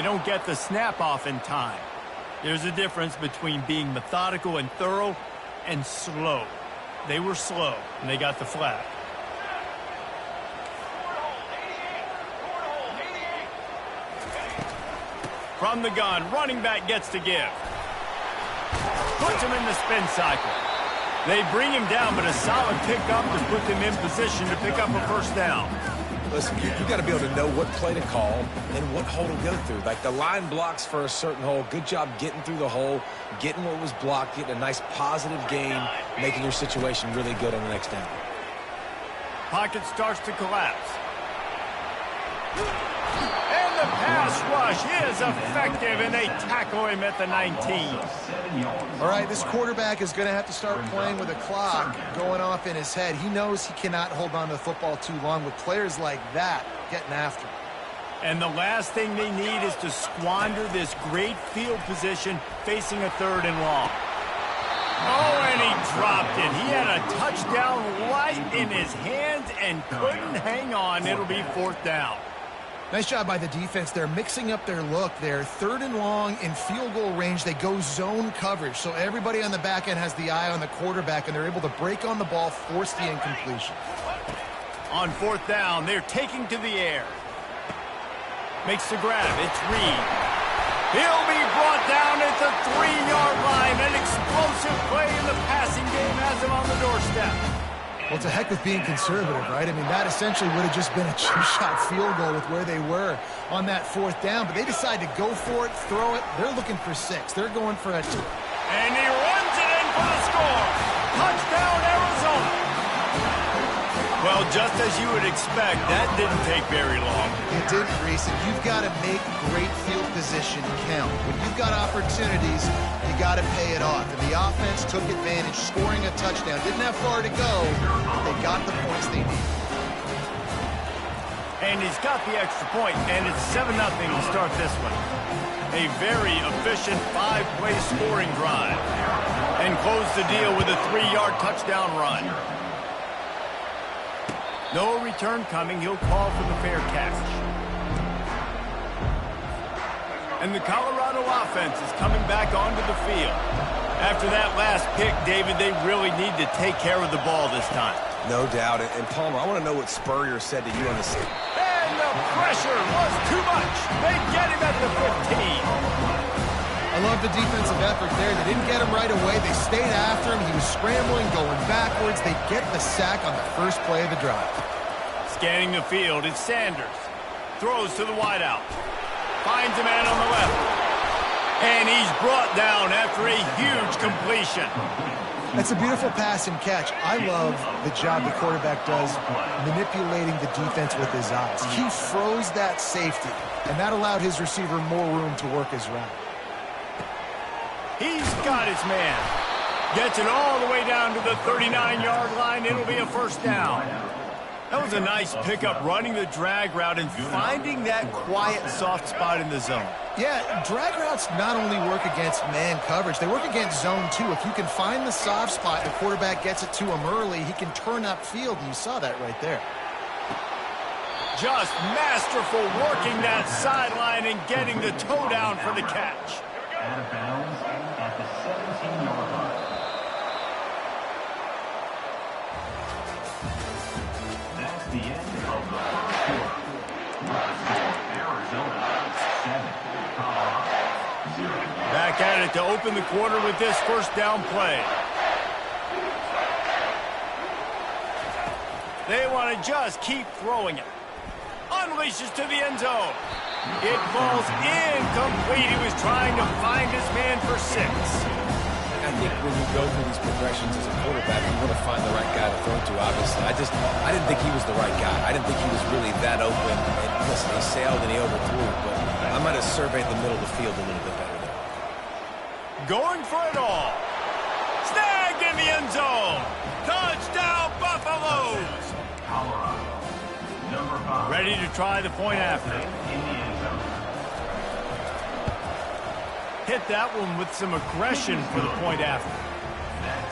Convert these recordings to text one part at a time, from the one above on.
don't get the snap off in time. There's a difference between being methodical and thorough and slow. They were slow, and they got the flag. From the gun, running back gets to give. Puts him in the spin cycle. They bring him down, but a solid pickup to put them in position to pick up a first down. Listen, you got to be able to know what play to call and what hole to go through. Like the line blocks for a certain hole. Good job getting through the hole, getting what was blocked, getting a nice positive gain, making your situation really good on the next down. Pocket starts to collapse. And the pass rush is effective, and they tackle him at the 19. All right, this quarterback is going to have to start playing with a clock going off in his head. He knows he cannot hold on to the football too long with players like that getting after him. And the last thing they need is to squander this great field position facing a 3rd and long. Oh, and he dropped it. He had a touchdown right in his hands and couldn't hang on. It'll be 4th down. Nice job by the defense. They're mixing up their look. They're 3rd and long in field goal range. They go zone coverage. So everybody on the back end has the eye on the quarterback, and they're able to break on the ball, force the incompletion. On 4th down, they're taking to the air. Makes the grab. It's Reed. He'll be brought down at the 3-yard line. An explosive play in the passing game has him on the doorstep. Well, it's a heck with being conservative, right? I mean, that essentially would have just been a chip-shot field goal with where they were on that 4th down. But they decide to go for it, throw it. They're looking for 6. They're going for a 2. And he runs it in for the score. Touchdown, Arizona. Well, just as you would expect, that didn't take very long. It didn't, Reese. And you've got to make great field position count. When you've got opportunities, you got to pay it off. And the offense took advantage, scoring a touchdown. Didn't have far to go, but they got the points they needed. And he's got the extra point, and it's 7-0 to start this one. A very efficient 5-play scoring drive. And close the deal with a 3-yard touchdown run. No return coming. He'll call for the fair catch. And the Colorado offense is coming back onto the field. After that last pick, David, they really need to take care of the ball this time. No doubt. And Palmer, I want to know what Spurrier said to you on the scene. And the pressure was too much. They get him at the 15. I love the defensive effort there. They didn't get him right away. They stayed after him. He was scrambling, going backwards. They get the sack on the first play of the drive. Scanning the field, it's Sanders. Throws to the wideout. Finds a man on the left. And he's brought down after a huge completion. That's a beautiful pass and catch. I love the job the quarterback does manipulating the defense with his eyes. He froze that safety, and that allowed his receiver more room to work his route. He's got his man. Gets it all the way down to the 39-yard line. It'll be a first down. That was a nice pickup, running the drag route and finding that quiet, soft spot in the zone. Yeah, drag routes not only work against man coverage, they work against zone too. If you can find the soft spot and the quarterback gets it to him early, he can turn upfield, and you saw that right there. Just masterful working that sideline and getting the toe down for the catch. Out of bounds at the 17-yard line. That's the end of the first quarter. Arizona 7, Colorado 0. Back at it to open the quarter with this first down play. They want to just keep throwing it. Unleashes to the end zone. It falls incomplete. He was trying to find his man for 6. I think when you go through these progressions as a quarterback, you want to find the right guy to throw to, obviously. I didn't think he was the right guy. I didn't think he was really that open. And listen, he sailed and he overthrew it, but I might have surveyed the middle of the field a little bit better there. Going for it all. Snagged in the end zone. Touchdown, Buffaloes. Colorado. Number 5. Ready to try the point after. Hit that one with some aggression for the point after.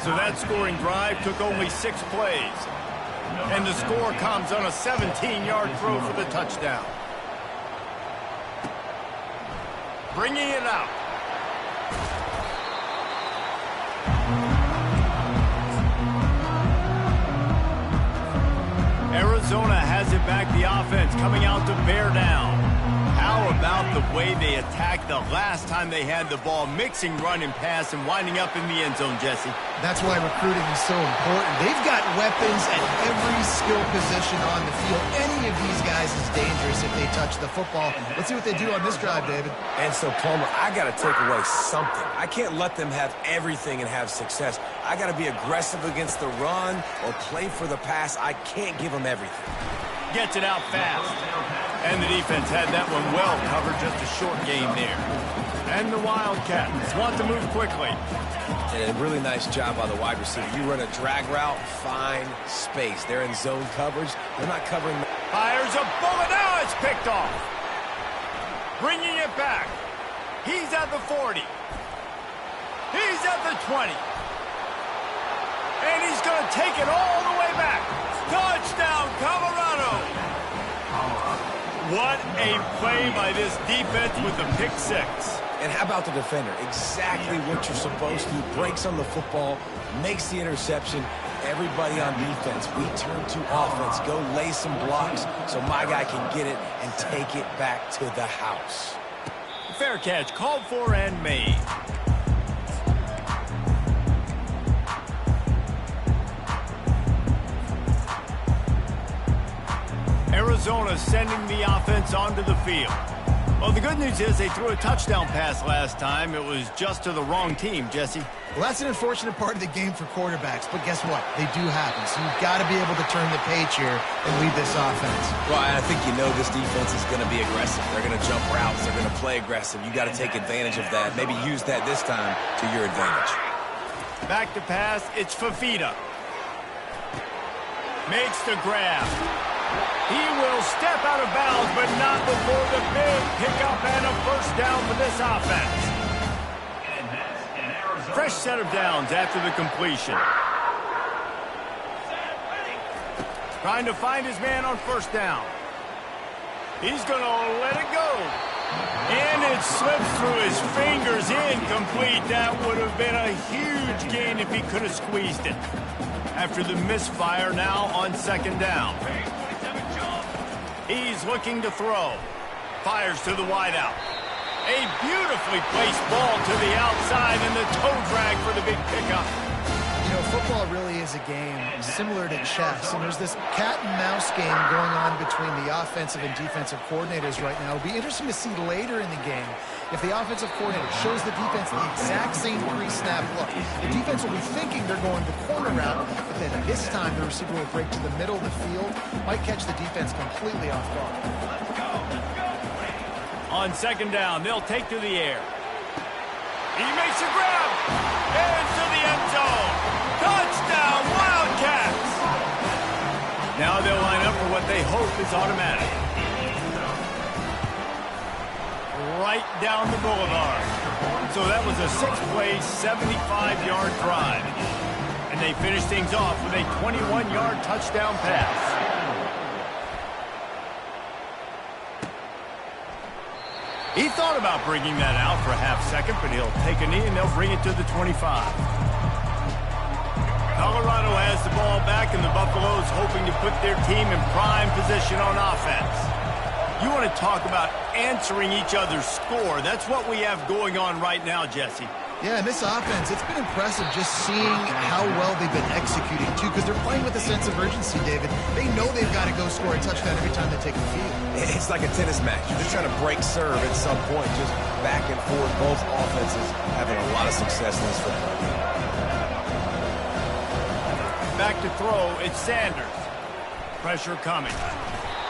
So that scoring drive took only 6 plays. And the score comes on a 17-yard throw for the touchdown. bringing it out. Arizona has it back, the offense coming out to bear down. How about the way they attacked the last time they had the ball, mixing run and pass and winding up in the end zone, Jesse? That's why recruiting is so important. They've got weapons at every skill position on the field. Any of these guys is dangerous if they touch the football. Let's see what they do on this drive, David. And so, Palmer, I got to take away something. I can't let them have everything and have success. I got to be aggressive against the run or play for the pass. I can't give them everything. Gets it out fast. And the defense had that one well covered, just a short game there. And the Wildcats want to move quickly. And a really nice job by the wide receiver. You run a drag route, find space. They're in zone coverage. They're not covering. Fires a bullet. Now it's picked off. Bringing it back. He's at the 40. He's at the 20. And he's going to take it all the way back. Touchdown, Colorado. What a play by this defense with the pick six. And how about the defender? Exactly what you're supposed to. Breaks on the football, makes the interception. Everybody on defense, we turn to offense. Go lay some blocks so my guy can get it and take it back to the house. Fair catch, called for and made. Arizona sending the offense onto the field. Well, the good news is they threw a touchdown pass last time. It was just to the wrong team, Jesse. Well, that's an unfortunate part of the game for quarterbacks, but guess what? They do happen. So you've got to be able to turn the page here and lead this offense. Well, I think you know this defense is going to be aggressive. They're going to jump routes. They're going to play aggressive. You got to take advantage of that. Maybe use that this time to your advantage. Back to pass. It's Fafita. Makes the grab. He will step out of bounds, but not before the big pickup and a first down for this offense. Fresh set of downs after the completion. Trying to find his man on first down. He's going to let it go. And it slips through his fingers, incomplete. That would have been a huge gain if he could have squeezed it. After the misfire, now on second down. He's looking to throw. Fires to the wideout. A beautifully placed ball to the outside and the toe drag for the big pickup. You know, football really is a game similar to chess, and there's this cat and mouse game going on between the offensive and defensive coordinators right now. It'll be interesting to see later in the game if the offensive coordinator shows the defense the exact same pre-snap look. The defense will be thinking they're going the corner route, but then this time the receiver will break to the middle of the field, might catch the defense completely off guard. On second down, they'll take to the air. He makes a grab. Into the end zone. Touchdown, Wildcats. Now they'll line up for what they hope is automatic. Right down the boulevard. So that was a 6-play, 75-yard drive. And they finish things off with a 21-yard touchdown pass. He thought about bringing that out for a half second, but he'll take a knee and they'll bring it to the 25. Colorado has the ball back, and the Buffaloes hoping to put their team in prime position on offense. You want to talk about answering each other's score. That's what we have going on right now, Jesse. Yeah, and this offense, it's been impressive just seeing how well they've been executing, too, because they're playing with a sense of urgency, David. They know they've got to go score a touchdown every time they take the field. It's like a tennis match. You're just trying to break serve at some point, just back and forth. Both offenses having a lot of success in this football game. Back to throw, it's Sanders. Pressure coming.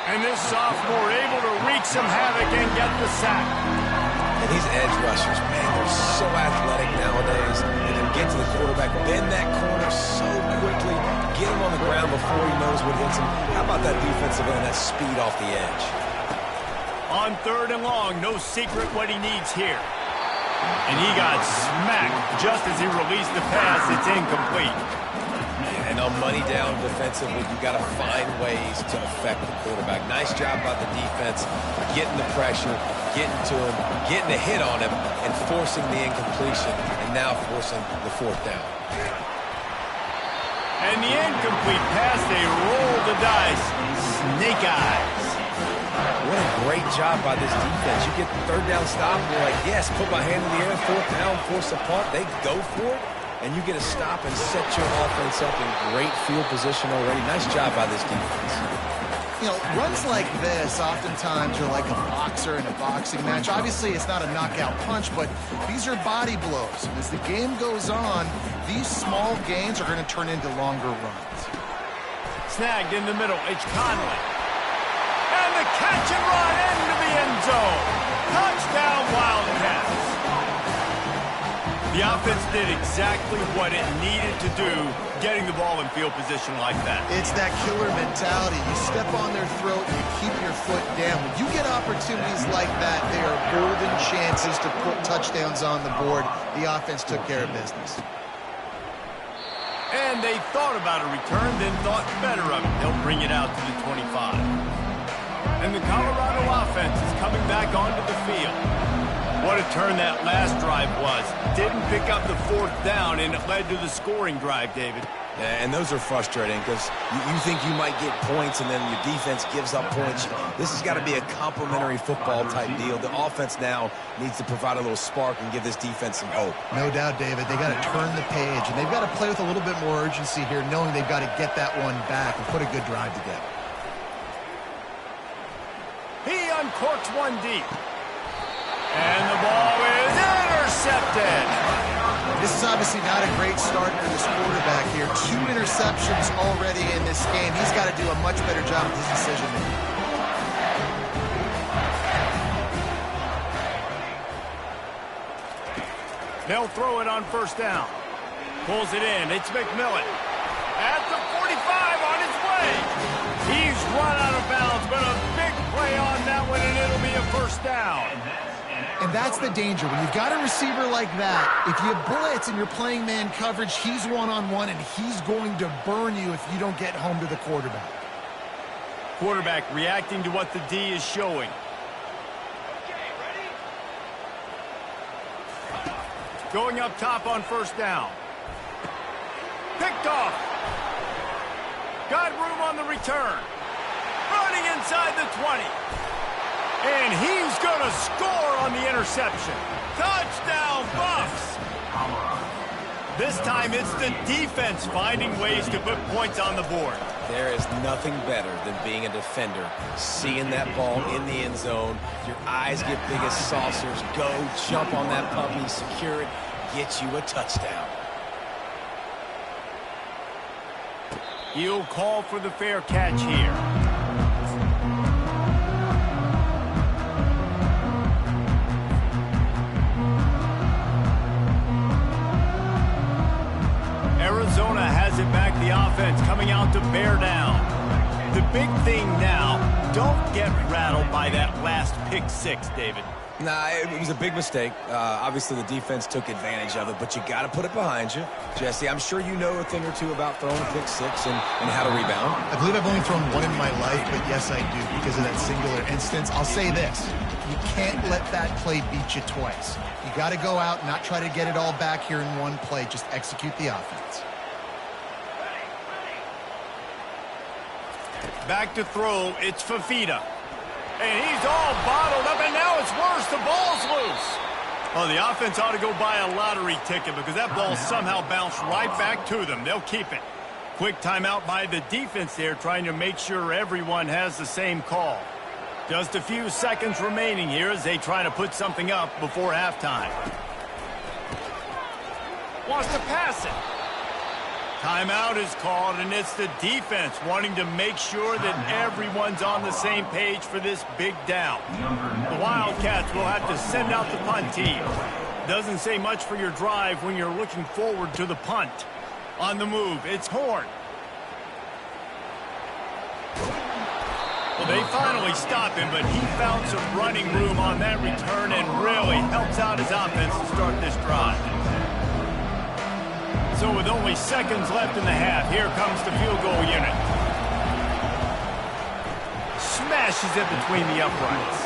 And this sophomore able to wreak some havoc and get the sack. And these edge rushers, man, they're so athletic nowadays. They can get to the quarterback, bend that corner so quickly, get him on the ground before he knows what hits him. How about that defensive end, that speed off the edge? On third and long, no secret what he needs here. And he got smacked just as he released the pass. It's incomplete. And on money down defensively, you got to find ways to affect the quarterback. Nice job by the defense, getting the pressure, getting to him, getting a hit on him, and forcing the incompletion, and now forcing the fourth down. And the incomplete pass, they roll the dice. Snake eyes. What a great job by this defense. You get the third down stop, and you're like, yes, put my hand in the air, fourth down, force a punt. They go for it, and you get a stop and set your offense up in great field position already. Nice job by this defense. You know, runs like this oftentimes are like a boxer in a boxing match. Obviously, it's not a knockout punch, but these are body blows. And as the game goes on, these small gains are going to turn into longer runs. Snagged in the middle, H. Conley. And the catch and run into the end zone. Touchdown, Wildcats. The offense did exactly what it needed to do, getting the ball in field position like that. It's that killer mentality. You step on their throat and you keep your foot down. When you get opportunities like that, they are golden chances to put touchdowns on the board. The offense took care of business. And they thought about a return, then thought better of it. They'll bring it out to the 25. And the Colorado offense is coming back onto the field. What a turn that last drive was. Didn't pick up the fourth down, and it led to the scoring drive, David. Yeah, and those are frustrating because you think you might get points, and then your defense gives up points. This has got to be a complementary football-type deal. The offense now needs to provide a little spark and give this defense some hope. No doubt, David. They got to turn the page, and they've got to play with a little bit more urgency here, knowing they've got to get that one back and put a good drive together. He uncorks one deep. And the ball is intercepted. This is obviously not a great start for this quarterback here. 2 interceptions already in this game. He's got to do a much better job with his decision making. They'll throw it on first down. Pulls it in. It's McMillan. At the 45 on his way. He's run out of bounds, but a big play on that one, and it'll be a first down. And that's the danger. When you've got a receiver like that, if you blitz and you're playing man coverage, he's one-on-one, and he's going to burn you if you don't get home to the quarterback. Quarterback reacting to what the D is showing. Going up top on first down. Picked off. Got room on the return. Running inside the 20. And he's going to score on the interception. Touchdown, Buffs! This time it's the defense finding ways to put points on the board. There is nothing better than being a defender, seeing that ball in the end zone. Your eyes get big as saucers. Go, jump on that puppy, secure it, get you a touchdown. He'll call for the fair catch here. Arizona has it back, the offense coming out to bear down. The big thing now, don't get rattled by that last pick six, David. Nah, it was a big mistake. Obviously, the defense took advantage of it, but you got to put it behind you. Jesse, I'm sure you know a thing or two about throwing a pick six and how to rebound. I believe I've only thrown one in my life, but yes, I do because of that singular instance. I'll say this. You can't let that play beat you twice. You got to go out and not try to get it all back here in one play. Just execute the offense. Back to throw, it's Fafita. And he's all bottled up, and now it's worse. The ball's loose. Oh, the offense ought to go buy a lottery ticket because that ball somehow bounced right back to them. They'll keep it. Quick timeout by the defense there, trying to make sure everyone has the same call. Just a few seconds remaining here as they try to put something up before halftime. Wants to pass it. Timeout is called, and it's the defense wanting to make sure that everyone's on the same page for this big down. The Wildcats will have to send out the punt team. Doesn't say much for your drive when you're looking forward to the punt. On the move, it's Horn. Well, they finally stop him, but he found some running room on that return and really helps out his offense to start this drive. So with only seconds left in the half, here comes the field goal unit. Smashes it between the uprights.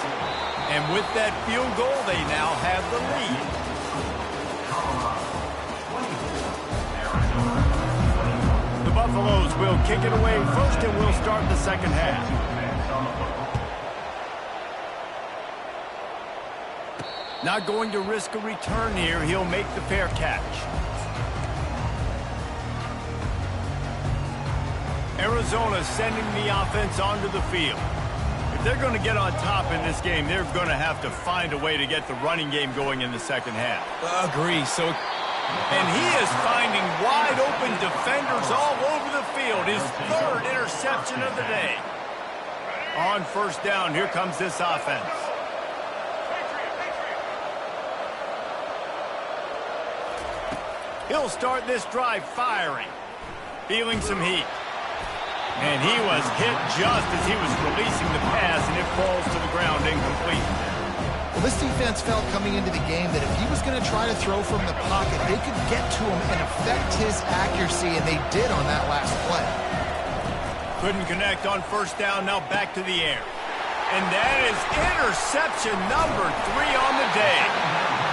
And with that field goal, they now have the lead. The Buffaloes will kick it away first, and we'll start the second half. Not going to risk a return here. He'll make the fair catch. Arizona sending the offense onto the field. If they're going to get on top in this game, they're going to have to find a way to get the running game going in the second half. Agree. And he is finding wide open defenders all over the field. His third interception of the day. On first down, here comes this offense. He'll start this drive firing. Feeling some heat. And he was hit just as he was releasing the pass, and it falls to the ground incomplete. Well, this defense felt coming into the game that if he was going to try to throw from the pocket, they could get to him and affect his accuracy, and they did on that last play. Couldn't connect on first down, now back to the air. And that is interception number 3 on the day.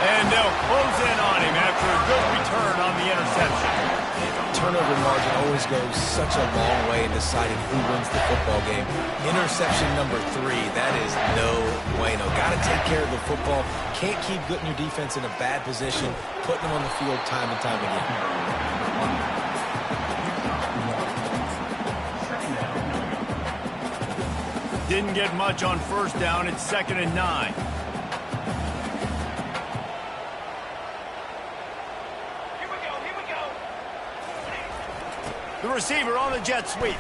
And they'll close in on him after a good return on the interception. Turnover margin always goes such a long way in deciding who wins the football game. Interception number 3, that is no bueno. Got to take care of the football. Can't keep putting your defense in a bad position, putting them on the field time and time again. Didn't get much on first down. It's 2nd and 9. The receiver on the jet sweep.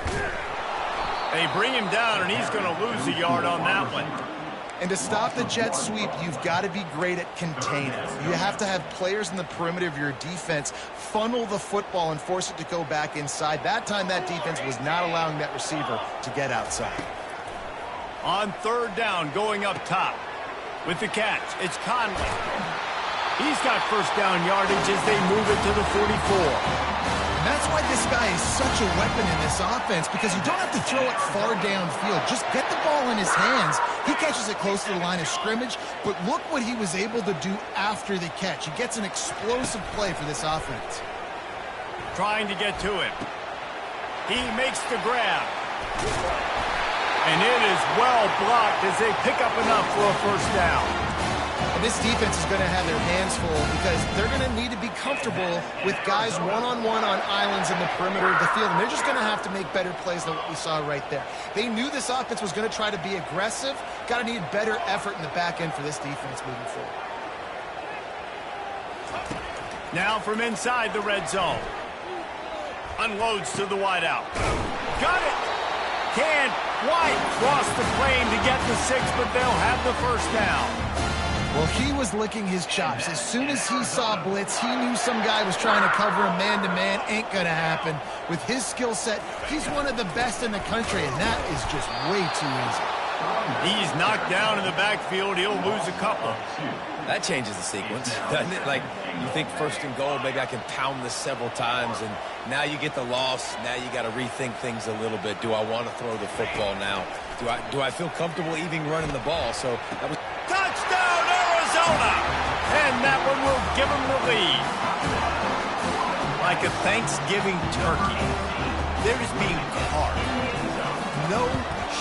They bring him down, and he's going to lose a yard on that one. And to stop the jet sweep, you've got to be great at containing. You have to have players in the perimeter of your defense funnel the football and force it to go back inside. That time, that defense was not allowing that receiver to get outside. On third down, going up top. With the catch, it's Conley. He's got first down yardage as they move it to the 44. And that's why this guy is such a weapon in this offense, because you don't have to throw it far downfield. Just get the ball in his hands. He catches it close to the line of scrimmage, but look what he was able to do after the catch. He gets an explosive play for this offense. Trying to get to him. He makes the grab. And it is well blocked as they pick up enough for a first down. And this defense is going to have their hands full because they're going to need to be comfortable with guys one-on-one on islands in the perimeter of the field. And they're just going to have to make better plays than what we saw right there. They knew this offense was going to try to be aggressive. Got to need better effort in the back end for this defense moving forward. Now from inside the red zone. Unloads to the wideout. Got it! Can't quite cross the plane to get the 6, but they'll have the first down. Well, he was licking his chops. As soon as he saw blitz, he knew some guy was trying to cover him man-to-man. Ain't going to happen. With his skill set, he's one of the best in the country, and that is just way too easy. He's knocked down in the backfield. He'll lose a couple. That changes the sequence, doesn't it? Like, you think first and goal, maybe I can pound this several times, and now you get the loss. Now you got to rethink things a little bit. Do I want to throw the football now? Do I feel comfortable even running the ball? So that was touchdown, Arizona! And that one will give them the lead. Like a Thanksgiving turkey, they're just being carved. No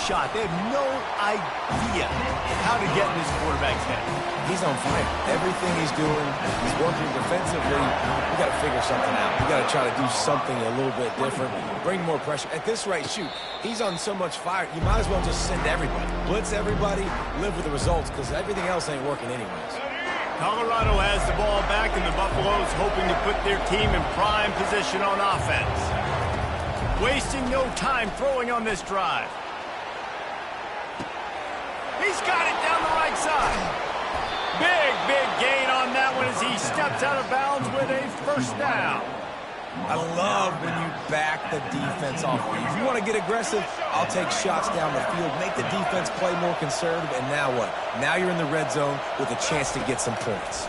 shot. They have no idea how to get in this quarterback's head. He's on fire. Everything he's doing, he's working defensively. We got to figure something out. We got to try to do something a little bit different. Bring more pressure. At this rate, shoot, he's on so much fire. You might as well just send everybody. Blitz everybody, live with the results, because everything else ain't working anyways. Colorado has the ball back, and the Buffaloes hoping to put their team in prime position on offense. Wasting no time throwing on this drive. He's got it down the right side. Big gain on that one as he steps out of bounds with a first down. I love when you back the defense off. If you want to get aggressive, I'll take shots down the field, make the defense play more conservative, and now what? Now you're in the red zone with a chance to get some points.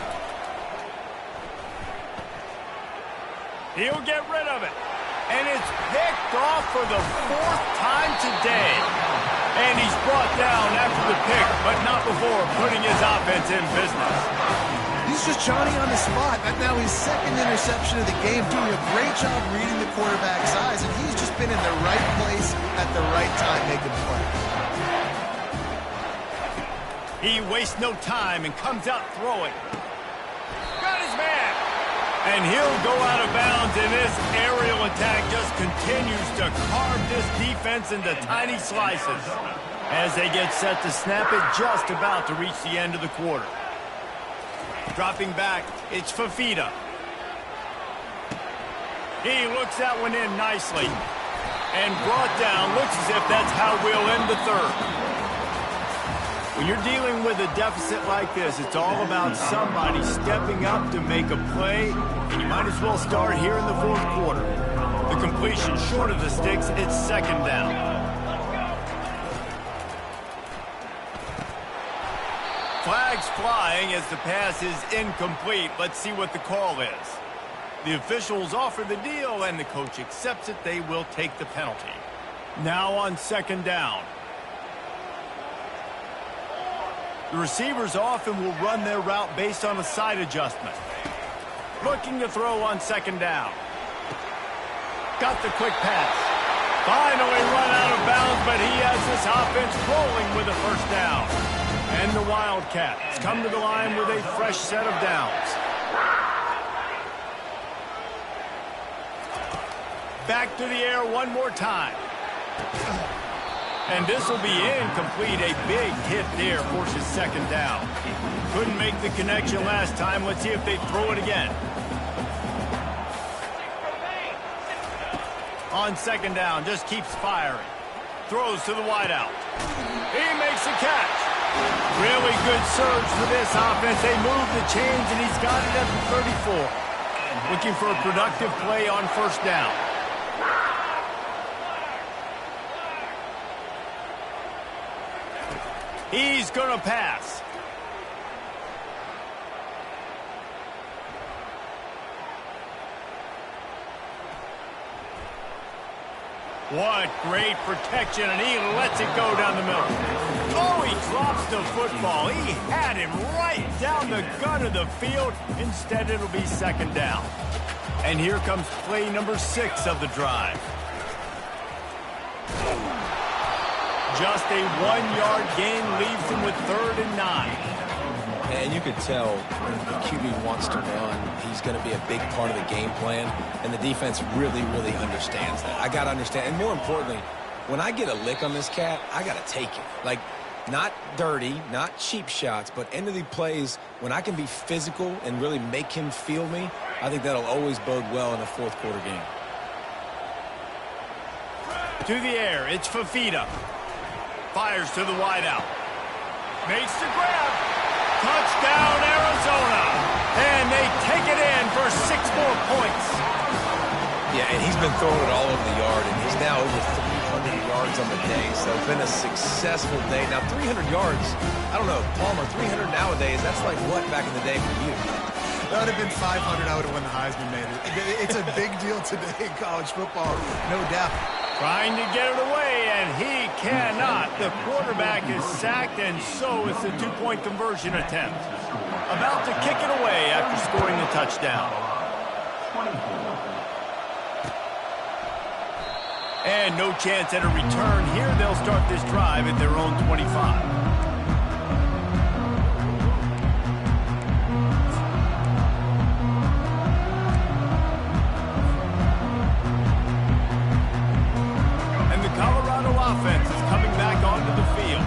He'll get rid of it. And it's picked off for the 4th time today. And he's brought down after the pick, but not before putting his offense in business. He's just Johnny on the spot. Now his 2nd interception of the game, doing a great job reading the quarterback's eyes, and he's just been in the right place at the right time making plays. He wastes no time and comes out throwing. Got his man. And he'll go out of bounds, and this aerial attack just continues to carve this defense into tiny slices. As they get set to snap it, just about to reach the end of the quarter. Dropping back, it's Fafita. He looks that one in nicely. And brought down, looks as if that's how we'll end the 3rd. When you're dealing with a deficit like this, it's all about somebody stepping up to make a play, and you might as well start here in the 4th quarter. The completion short of the sticks, it's 2nd down. Flags flying as the pass is incomplete. Let's see what the call is. The officials offer the deal, and the coach accepts it. They will take the penalty. Now on 2nd down. The receivers often will run their route based on a side adjustment. Looking to throw on 2nd down. Got the quick pass. Finally run out of bounds, but he has this offense rolling with a 1st down. And the Wildcats come to the line with a fresh set of downs. Back to the air one more time. And this will be incomplete. A big hit there forces 2nd down. Couldn't make the connection last time. Let's see if they throw it again. On 2nd down, just keeps firing. Throws to the wideout. He makes a catch. Really good surge for this offense. They move the chains, and he's got it at the 34. Looking for a productive play on 1st down. He's going to pass. What great protection, and he lets it go down the middle. Oh, he drops the football. He had him right down the gut of the field. Instead, it'll be 2nd down. And here comes play number 6 of the drive. Just a 1-yard gain leaves him with 3rd and 9. And you could tell when the QB wants to run, he's going to be a big part of the game plan. And the defense really, really understands that. I got to understand. And more importantly, when I get a lick on this cat, I got to take it. Like, not dirty, not cheap shots, but end of the plays, when I can be physical and really make him feel me, I think that'll always bode well in a 4th quarter game. To the air, it's Fafita. Fires to the wideout. Makes the grab. Touchdown, Arizona. And they take it in for 6 more points. Yeah, and he's been throwing it all over the yard, and he's now over 300 yards on the day. So it's been a successful day. Now, 300 yards, I don't know, Palmer, 300 nowadays, that's like what back in the day for you? That would have been 500. I would have won the Heisman, made it. It's a big deal today in college football, no doubt. Trying to get it away, and he cannot. The quarterback is sacked, and so is the 2-point conversion attempt. About to kick it away after scoring the touchdown. And no chance at a return here. They'll start this drive at their own 25. Offense is coming back onto the field.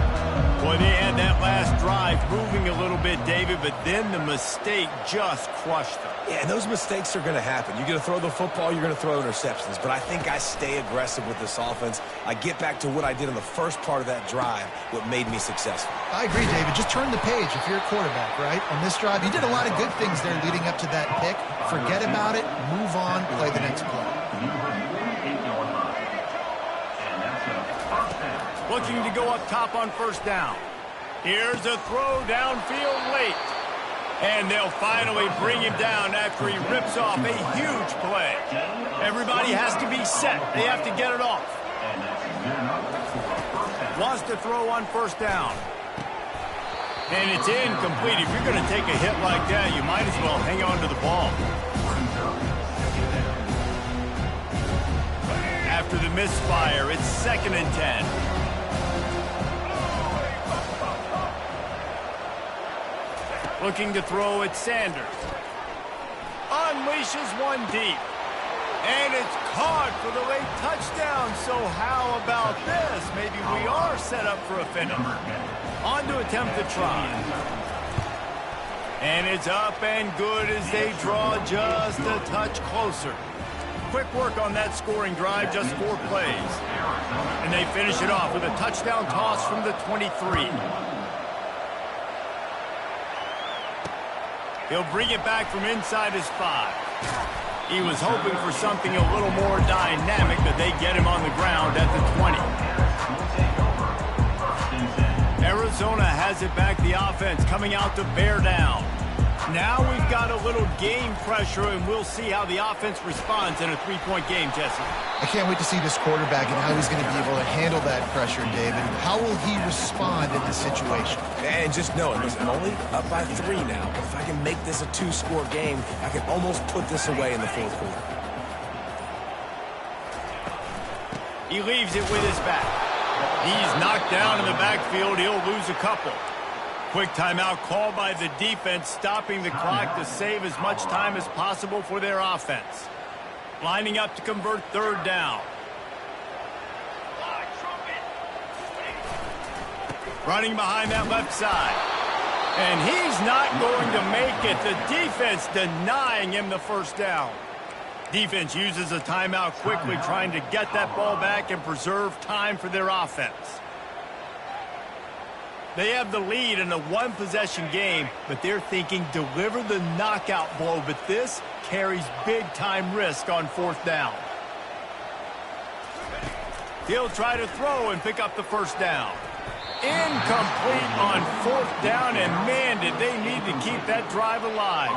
Boy, they had that last drive moving a little bit, David, but then the mistake just crushed them. Yeah, and those mistakes are going to happen. You're going to throw the football, you're going to throw interceptions. But I think I stay aggressive with this offense. I get back to what I did in the first part of that drive, what made me successful. I agree, David. Just turn the page if you're a quarterback, right? On this drive, you did a lot of good things there leading up to that pick. Forget about it, move on, play the next play. Looking to go up top on 1st down. Here's a throw downfield late. And they'll finally bring him down after he rips off a huge play. Everybody has to be set. They have to get it off. Wants to throw on first down. And it's incomplete. If you're going to take a hit like that, you might as well hang on to the ball. After the misfire, it's 2nd and 10. Looking to throw at Sanders. Unleashes one deep. And it's caught for the late touchdown. So how about this? Maybe we are set up for a finish. On to attempt the try. And it's up and good as they draw just a touch closer. Quick work on that scoring drive, just 4 plays. And they finish it off with a touchdown toss from the 23. He'll bring it back from inside his 5. He was hoping for something a little more dynamic, but they get him on the ground at the 20. Arizona has it back, the offense coming out to bear down. Now we've got a little game pressure, and we'll see how the offense responds in a 3-point game, Jesse. I can't wait to see this quarterback and how he's going to be able to handle that pressure, David. How will he respond in this situation? And just know it, listen, I'm only up by 3 now. But if I can make this a 2-score game, I can almost put this away in the 4th quarter. He leaves it with his back. He's knocked down in the backfield. He'll lose a couple. Quick timeout called by the defense, stopping the clock to save as much time as possible for their offense. Lining up to convert 3rd down. Running behind that left side. And he's not going to make it. The defense denying him the first down. Defense uses a timeout quickly, trying to get that ball back and preserve time for their offense. They have the lead in a 1-possession game, but they're thinking deliver the knockout blow, but this carries big-time risk on 4th down. He'll try to throw and pick up the first down. Incomplete on 4th down, and man, did they need to keep that drive alive.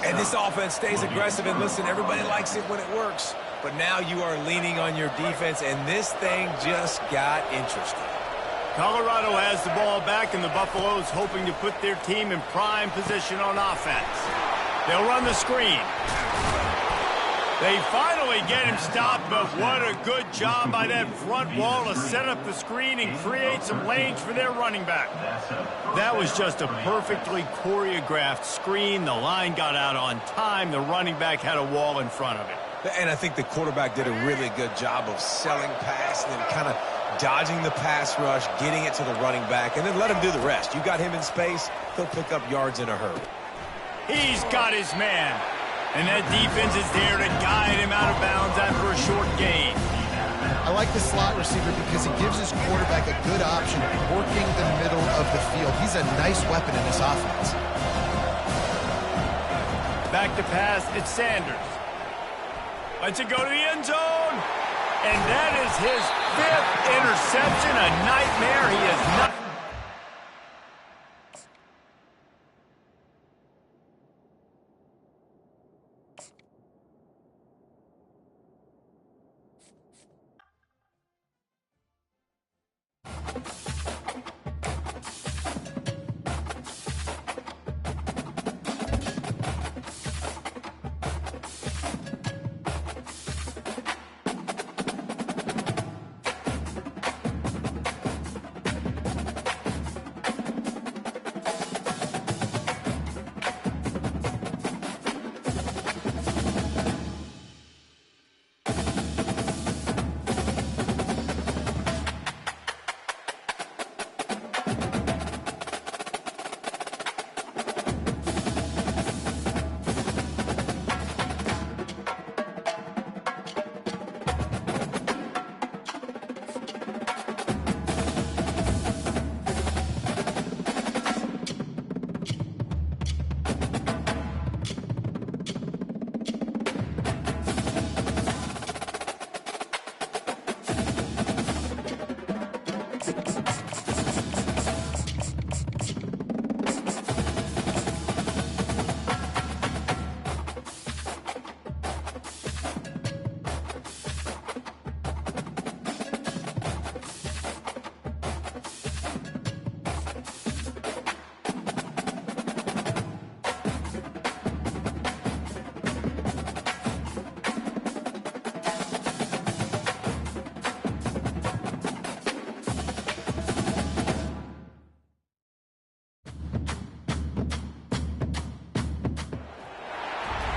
And this offense stays aggressive, and listen, everybody likes it when it works. But now you are leaning on your defense, and this thing just got interesting. Colorado has the ball back, and the Buffaloes hoping to put their team in prime position on offense. They'll run the screen. They finally get him stopped, but what a good job by that front wall to set up the screen and create some lanes for their running back. That was just a perfectly choreographed screen. The line got out on time. The running back had a wall in front of it. And I think the quarterback did a really good job of selling pass and then kind of dodging the pass rush, getting it to the running back, and then let him do the rest. You got him in space, he'll pick up yards in a hurry. He's got his man. And that defense is there to guide him out of bounds after a short gain. I like the slot receiver because he gives his quarterback a good option of working the middle of the field. He's a nice weapon in this offense. Back to pass, it's Sanders. Lets it go to the end zone. And that is his 5th interception, a nightmare. He is not.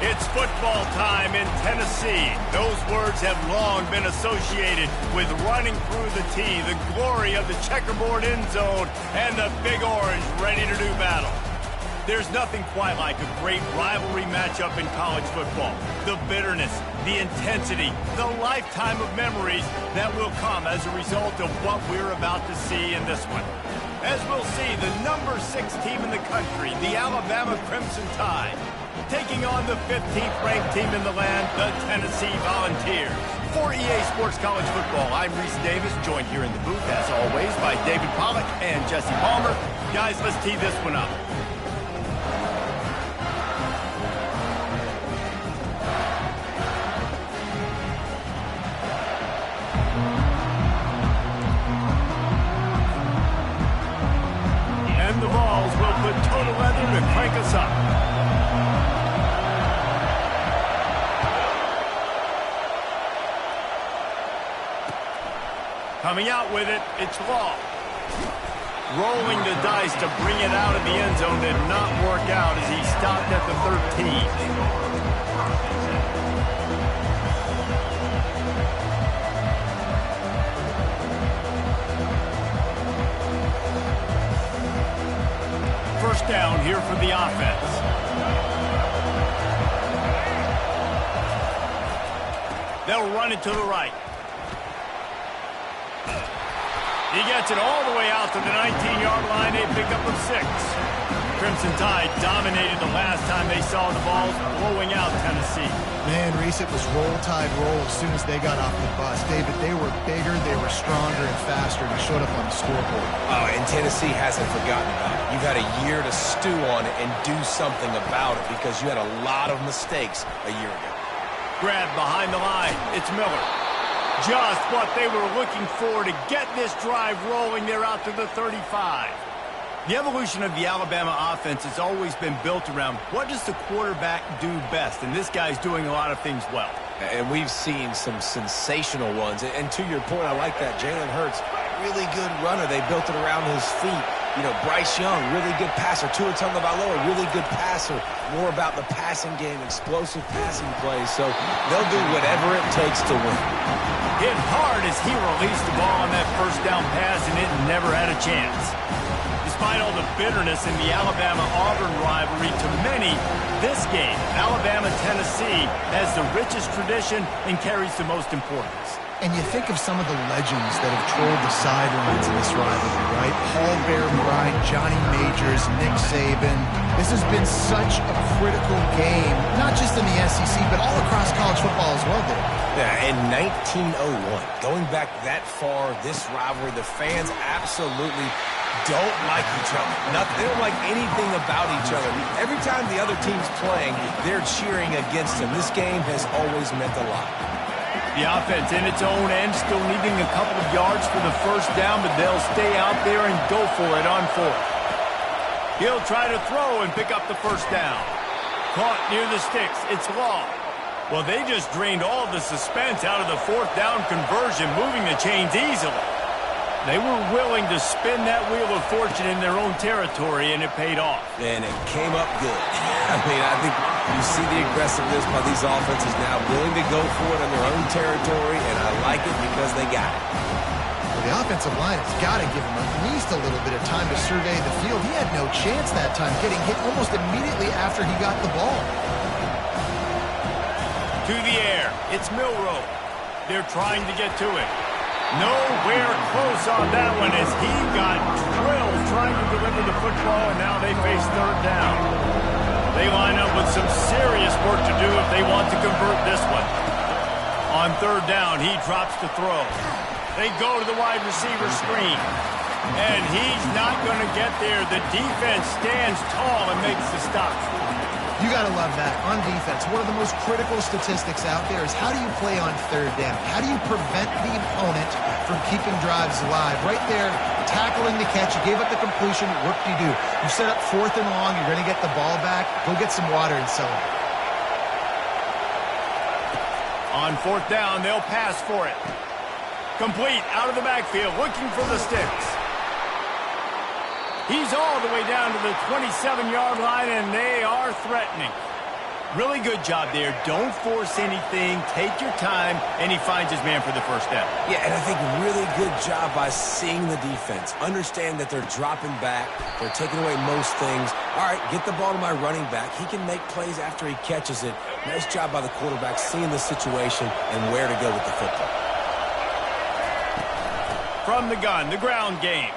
It's football time in Tennessee. Those words have long been associated with running through the tee, the glory of the checkerboard end zone, and the Big Orange ready to do battle. There's nothing quite like a great rivalry matchup in college football. The bitterness, the intensity, the lifetime of memories that will come as a result of what we're about to see in this one. As we'll see, the number 6 team in the country, the Alabama Crimson Tide, taking on the 15th ranked team in the land, the Tennessee Volunteers. For EA Sports College Football, I'm Reese Davis, joined here in the booth, as always, by David Pollack and Jesse Palmer. Guys, let's tee this one up. And the balls will put total leather to crank us up. Coming out with it, it's Law. Rolling the dice to bring it out of the end zone did not work out as he stopped at the 13. First down here for the offense. They'll run it to the right. He gets it all the way out to the 19-yard line. They pick up a 6. Crimson Tide dominated the last time they saw the balls blowing out Tennessee. Man, Reese, it was roll tide roll as soon as they got off the bus. David, they were bigger, they were stronger and faster, and showed up on the scoreboard. Oh, and Tennessee hasn't forgotten about it. You've had a year to stew on it and do something about it because you had a lot of mistakes a year ago. Grab behind the line. It's Miller. Just what they were looking for to get this drive rolling. They're out to the 35. The evolution of the Alabama offense has always been built around what does the quarterback do best, and this guy's doing a lot of things well. And we've seen some sensational ones. And to your point, I like that. Jalen Hurts, really good runner. They built it around his feet. You know, Bryce Young, really good passer. Tua Tagovailoa, really good passer. More about the passing game, explosive passing plays. So they'll do whatever it takes to win. Hit hard as he released the ball on that first down pass, and it never had a chance. Despite all the bitterness in the Alabama-Auburn rivalry, to many, this game, Alabama-Tennessee, has the richest tradition and carries the most importance. And you think of some of the legends that have trolled the sidelines in this rivalry, right? Paul Bear Bryant, Johnny Majors, Nick Saban. This has been such a critical game, not just in the SEC, but all across college football as well, Dave. Yeah, in 1901, going back that far, this rivalry, the fans absolutely don't like each other. They don't like anything about each other. Every time the other team's playing, they're cheering against them. This game has always meant a lot. The offense in its own end, still needing a couple of yards for the first down, but they'll stay out there and go for it on 4th. He'll try to throw and pick up the first down. Caught near the sticks. It's Law. Well, they just drained all the suspense out of the 4th down conversion, moving the chains easily. They were willing to spin that wheel of fortune in their own territory, and it paid off. And it came up good. I mean, I think you see the aggressiveness by these offenses now, willing to go for it in their own territory, and I like it because they got it. Well, the offensive line has got to give him at least a little bit of time to survey the field. He had no chance that time, getting hit almost immediately after he got the ball. To the air. It's Milroe. They're trying to get to it. Nowhere close on that one as he got drilled trying to deliver the football, and now they face 3rd down. They line up with some serious work to do if they want to convert this one. On 3rd down, he drops to throw. They go to the wide receiver screen, and he's not going to get there. The defense stands tall and makes the stop. You got to love that. On defense, one of the most critical statistics out there is how do you play on 3rd down? How do you prevent the opponent from keeping drives alive? Right there, tackling the catch. You gave up the completion. What do? You set up 4th and long. You're going to get the ball back. Go get some water and sell it. On 4th down, they'll pass for it. Complete out of the backfield, looking for the sticks. He's all the way down to the 27-yard line, and they are threatening. Really good job there. Don't force anything. Take your time, and he finds his man for the first down. Yeah, and I think really good job by seeing the defense. Understand that they're dropping back. They're taking away most things. All right, get the ball to my running back. He can make plays after he catches it. Nice job by the quarterback seeing the situation and where to go with the football. From the gun, the ground game.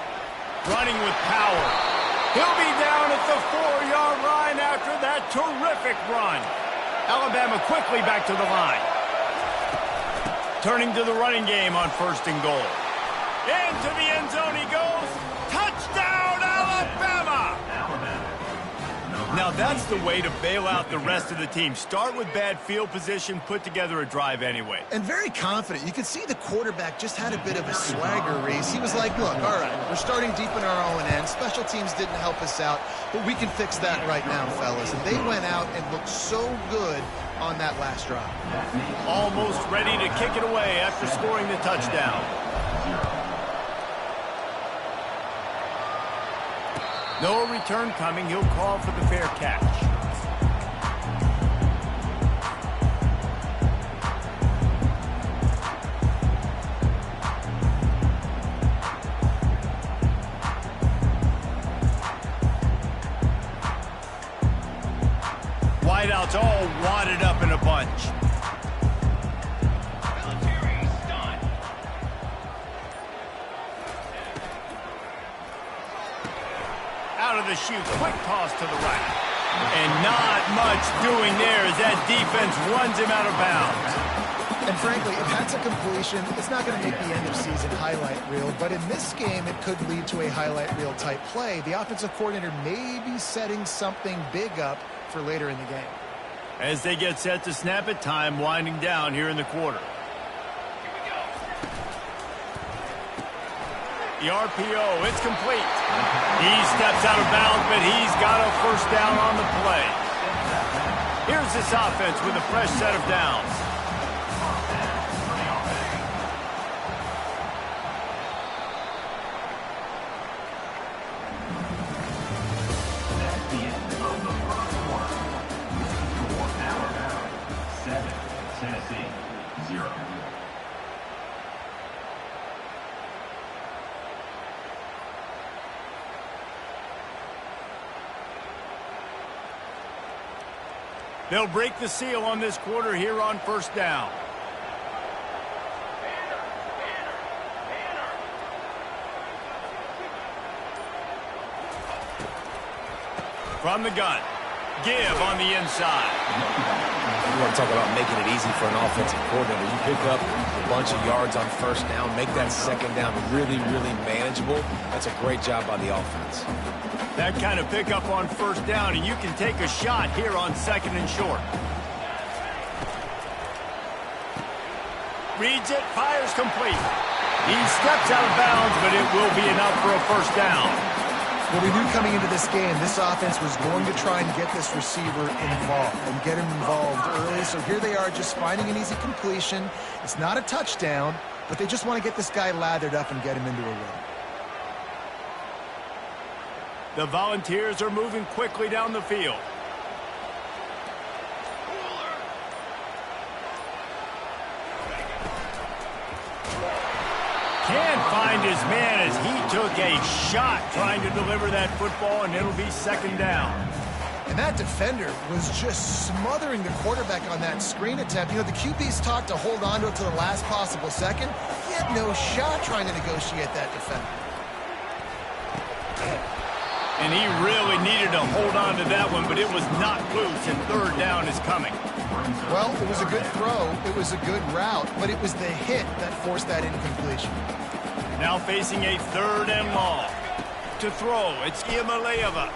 Running with power. He'll be down at the 4-yard line after that terrific run. Alabama quickly back to the line. Turning to the running game on 1st and goal. Into the end zone he goes. Touchdown, Alabama! Now that's the way to bail out the rest of the team. Start with bad field position, put together a drive anyway. And very confident. You could see the quarterback just had a bit of a swagger race. He was like, look, all right, we're starting deep in our own end. Special teams didn't help us out, but we can fix that right now, fellas. And they went out and looked so good on that last drive. Almost ready to kick it away after scoring the touchdown. No return coming. He'll call for the fair catch. Wideouts all wadded up in a bunch. Out of the chute, quick toss to the right. And not much doing there as that defense runs him out of bounds. And frankly, if that's a completion, it's not going to make the end of season highlight reel. But in this game, it could lead to a highlight reel type play. The offensive coordinator may be setting something big up for later in the game. As they get set to snap it, time winding down here in the quarter. The RPO, it's complete. He steps out of bounds, but he's got a first down on the play. Here's this offense with a fresh set of downs. That's the end of the first quarter. For Alabama, 7, Tennessee, 0. They'll break the seal on this quarter here on 1st down. From the gun. Give on the inside. You want to talk about making it easy for an offensive coordinator. You pick up a bunch of yards on 1st down, make that 2nd down really, really manageable. That's a great job by the offense. That kind of pickup on 1st down, and you can take a shot here on 2nd and short. Reads it, fires complete. He steps out of bounds, but it will be enough for a 1st down. Well, we knew coming into this game, this offense was going to try and get this receiver involved and get him involved early. So here they are just finding an easy completion. It's not a touchdown, but they just want to get this guy lathered up and get him into a run. The Volunteers are moving quickly down the field. Can't find his man as he took a shot trying to deliver that football, and it'll be 2nd down. And that defender was just smothering the quarterback on that screen attempt. You know, the QB's taught to hold on to it to the last possible second. He had no shot trying to negotiate that defender. And he really needed to hold on to that one, but it was not loose, and 3rd down is coming. Well, it was a good throw. It was a good route, but it was the hit that forced that incompletion. Now facing a 3rd and long. To throw, it's Iamaleava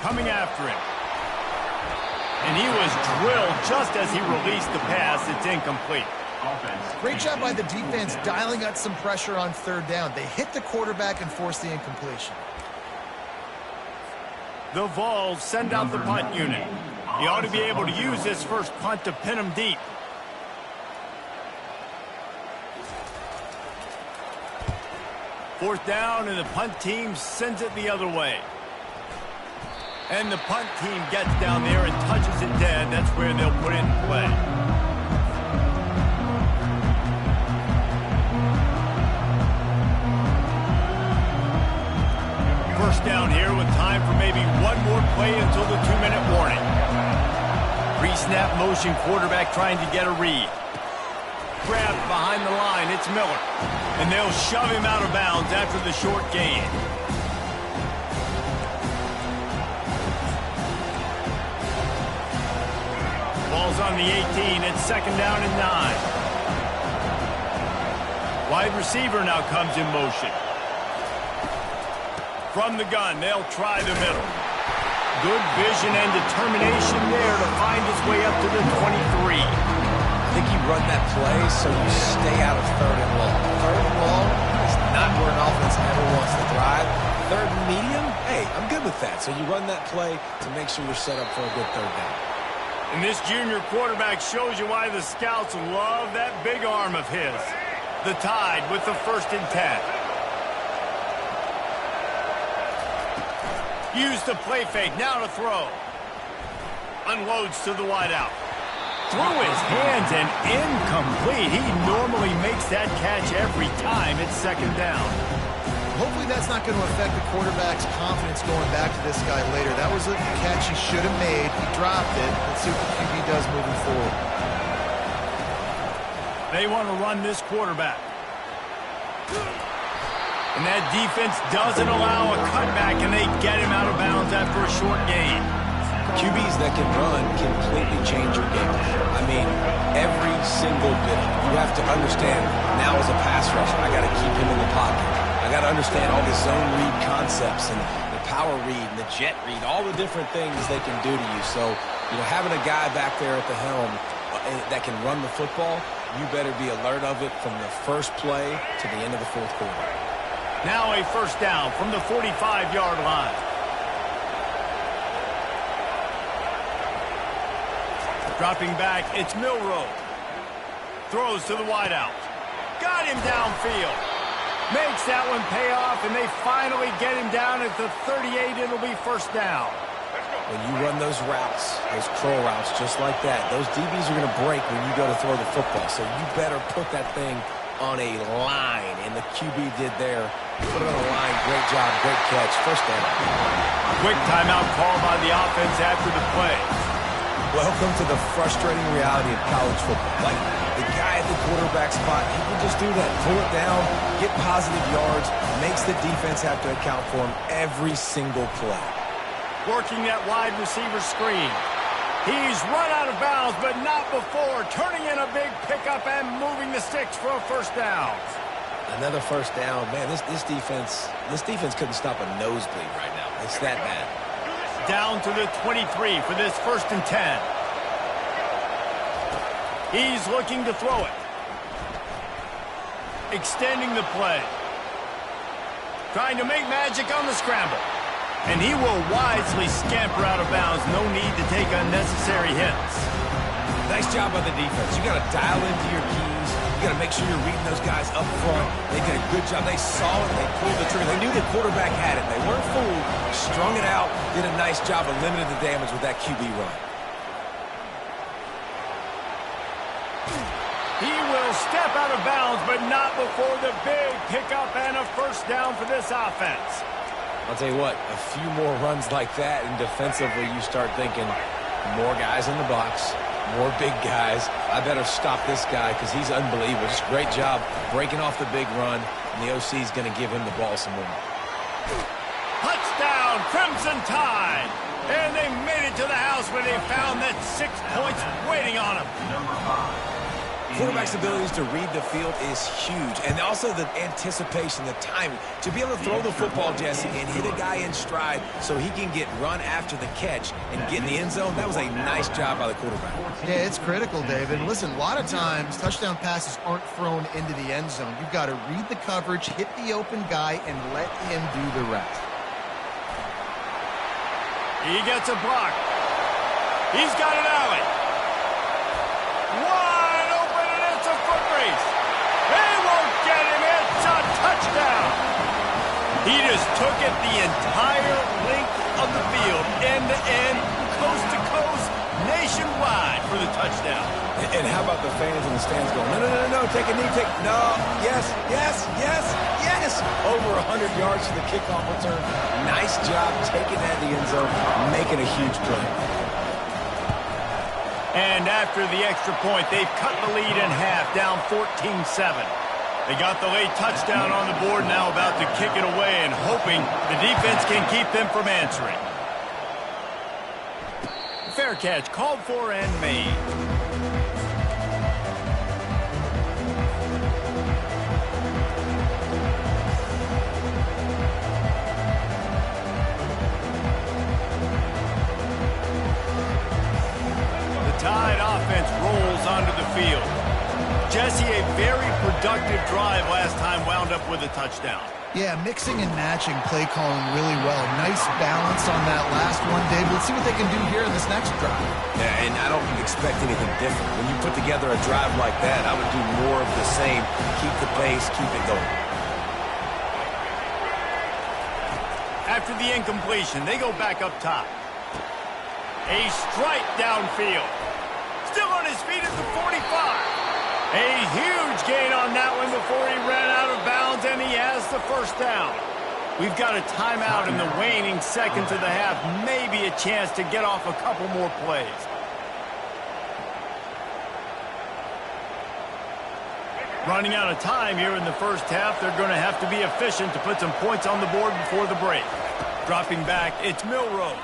coming after him. And he was drilled just as he released the pass. It's incomplete. Great job by the defense dialing out some pressure on 3rd down. They hit the quarterback and forced the incompletion. The Vols send out the punt unit. He ought to be able to use this first punt to pin him deep. Fourth down, and the punt team sends it the other way. And the punt team gets down there and touches it dead. That's where they'll put it in play. First down here with time for maybe one more play until the 2-minute warning. Pre-snap motion quarterback trying to get a read. Grabbed behind the line, it's Miller. And they'll shove him out of bounds after the short gain. Ball's on the 18, it's second down and 9. Wide receiver now comes in motion. From the gun, they'll try the middle. Good vision and determination there to find his way up to the 23. I think you run that play so you stay out of third and long. Third and long is not where an offense ever wants to thrive. Third and medium, hey, I'm good with that. So you run that play to make sure you're set up for a good third down. And this junior quarterback shows you why the scouts love that big arm of his. The Tide with the 1st and 10. Use the play fake, now to throw. Unloads to the wideout. Through his hands and incomplete. He normally makes that catch every time. It's second down. Hopefully that's not going to affect the quarterback's confidence going back to this guy later. That was a catch he should have made. He dropped it. Let's see what the QB does moving forward. They want to run this quarterback. And that defense doesn't allow a cutback, and they get him out of bounds after a short gain. QBs that can run completely change your game. I mean, every single bit. You have to understand, now as a pass rusher, I got to keep him in the pocket. I got to understand all the zone read concepts and the power read and the jet read, all the different things they can do to you. So, having a guy back there at the helm that can run the football, you better be alert of it from the first play to the end of the fourth quarter. Now a first down from the 45-yard line. Dropping back, it's Milroe. Throws to the wideout. Got him downfield. Makes that one pay off, and they finally get him down at the 38. It'll be first down. When you run those routes, those curl routes just like that, those DBs are going to break when you go to throw the football. So you better put that thing on a line, and the QB did there. Put it on a line. Great job, great catch. First down. Quick timeout call by the offense after the play. Welcome to the frustrating reality of college football. Like, the guy at the quarterback spot, he can just do that. Pull it down, get positive yards, makes the defense have to account for him every single play. Working that wide receiver screen. He's run out of bounds, but not before. Turning in a big pickup and moving the sticks for a first down. Another first down. Man, this defense couldn't stop a nosebleed right now. It's that bad. Down to the 23 for this 1st and 10. He's looking to throw it. Extending the play. Trying to make magic on the scramble. And he will wisely scamper out of bounds. No need to take unnecessary hits. Nice job by the defense. You got to dial into your keys. You got to make sure you're reading those guys up front. They did a good job. They saw it. They pulled the trigger. They knew the quarterback had it. They weren't fooled. Strung it out. Did a nice job of limiting the damage with that QB run. He will step out of bounds, but not before the big pickup and a first down for this offense. I'll tell you what, a few more runs like that, and defensively you start thinking more guys in the box, more big guys. I better stop this guy because he's unbelievable. Just great job breaking off the big run, and the OC is going to give him the ball some more. Touchdown, Crimson Tide! And they made it to the house where they found that 6 points waiting on them. Quarterback's abilities to read the field is huge, and also the anticipation, the timing. To be able to throw the football, Jesse, and hit a guy in stride so he can get run after the catch and get in the end zone, that was a nice job by the quarterback. Yeah, it's critical, David. And listen, a lot of times touchdown passes aren't thrown into the end zone. You've got to read the coverage, hit the open guy, and let him do the rest. He gets a block. He's got an alley. Wide open, and it's a foot race. They won't get him. It's a touchdown. He just took it the entire length of the field, end to end, coast to coast, nationwide for the touchdown. And how about the fans in the stands going, no, no, no, no, take a knee, no, yes, yes, yes, yes. Over 100 yards to the kickoff return. Nice job taking that in the end zone, making a huge play. And after the extra point, they've cut the lead in half, down 14-7. They got the late touchdown on the board, now about to kick it away and hoping the defense can keep them from answering. Fair catch, called for and made. Tide offense rolls onto the field. Jesse, a very productive drive last time wound up with a touchdown. Yeah, mixing and matching play calling really well. Nice balance on that last one, Dave. Let's see what they can do here in this next drive. Yeah, and I don't expect anything different. When you put together a drive like that, I would do more of the same. Keep the pace, keep it going. After the incompletion, they go back up top. A strike downfield. Still on his feet at the 45. A huge gain on that one before he ran out of bounds, and he has the first down. We've got a timeout in the waning seconds of the half. Maybe a chance to get off a couple more plays. Running out of time here in the first half. They're going to have to be efficient to put some points on the board before the break. Dropping back, it's Milroe.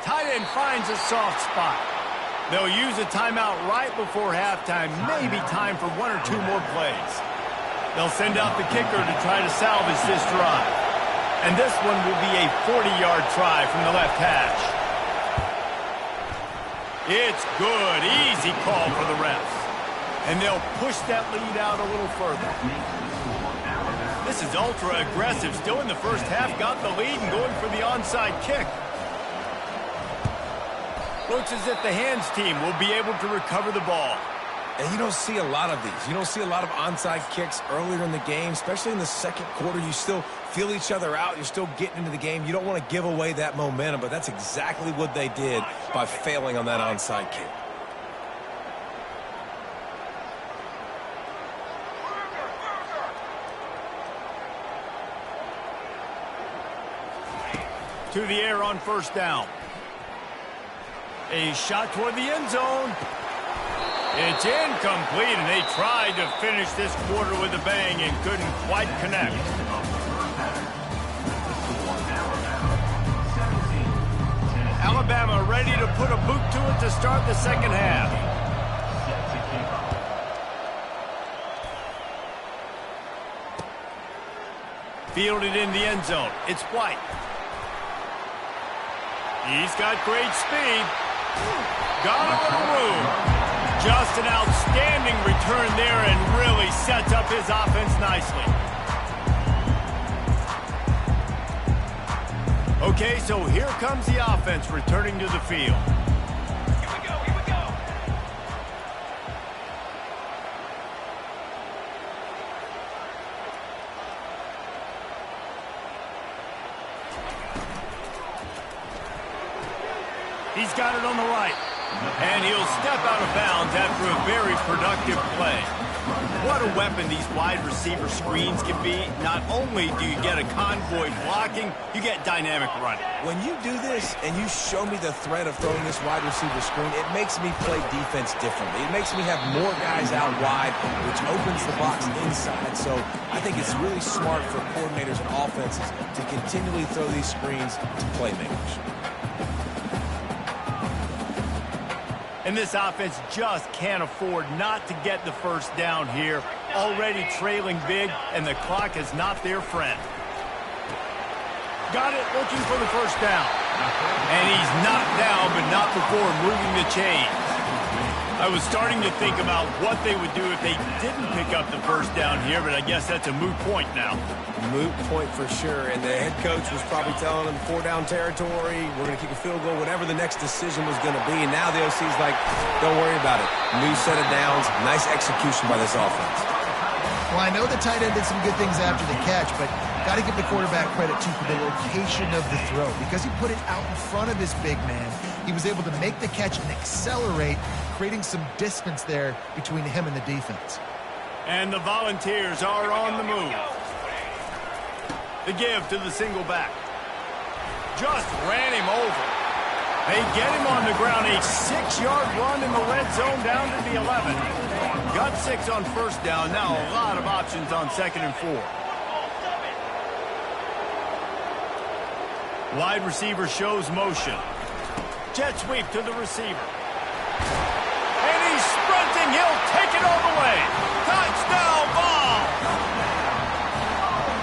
Tight end finds a soft spot. They'll use a timeout right before halftime. Maybe time for one or two more plays. They'll send out the kicker to try to salvage this drive. And this one will be a 40-yard try from the left hash. It's good. Easy call for the refs. And they'll push that lead out a little further. This is ultra aggressive. Still in the first half, got the lead and going for the onside kick. Looks as if the hands team will be able to recover the ball. And you don't see a lot of these. You don't see a lot of onside kicks earlier in the game, especially in the second quarter. You still feel each other out. You're still getting into the game. You don't want to give away that momentum, but that's exactly what they did by failing on that onside kick. To the air on first down. A shot toward the end zone. It's incomplete, and they tried to finish this quarter with a bang and couldn't quite connect. Alabama ready to put a boot to it to start the second half. Fielded in the end zone. It's White. He's got great speed. Got a little room. Just an outstanding return there and really sets up his offense nicely. Okay, so here comes the offense returning to the field. Here we go, here we go. He's got it on the right. And he'll step out of bounds after a very productive play. What a weapon these wide receiver screens can be. Not only do you get a convoy blocking, you get dynamic running. When you do this and you show me the threat of throwing this wide receiver screen, it makes me play defense differently. It makes me have more guys out wide, which opens the box inside. So I think it's really smart for coordinators and offenses to continually throw these screens to playmakers. And this offense just can't afford not to get the first down here. Already trailing big, and the clock is not their friend. Got it, looking for the first down. And he's knocked down, but not before moving the chains. I was starting to think about what they would do if they didn't pick up the first down here, but I guess that's a moot point now. Moot point for sure, and the head coach was probably telling them 4-down territory, we're going to kick a field goal, whatever the next decision was going to be, and now the OC's like, don't worry about it. New set of downs, nice execution by this offense. Well, I know the tight end did some good things after the catch, but Got to give the quarterback credit, too, for the location of the throw. Because he put it out in front of his big man, he was able to make the catch and accelerate, creating some distance there between him and the defense. And the Volunteers are on the move. The give to the single back. Just ran him over. They get him on the ground, a 6-yard run in the red zone down to the 11. Got 6 on first down. Now a lot of options on 2nd and 4. Wide receiver shows motion. Jet sweep to the receiver. And he's sprinting. He'll take it all the way. Touchdown ball.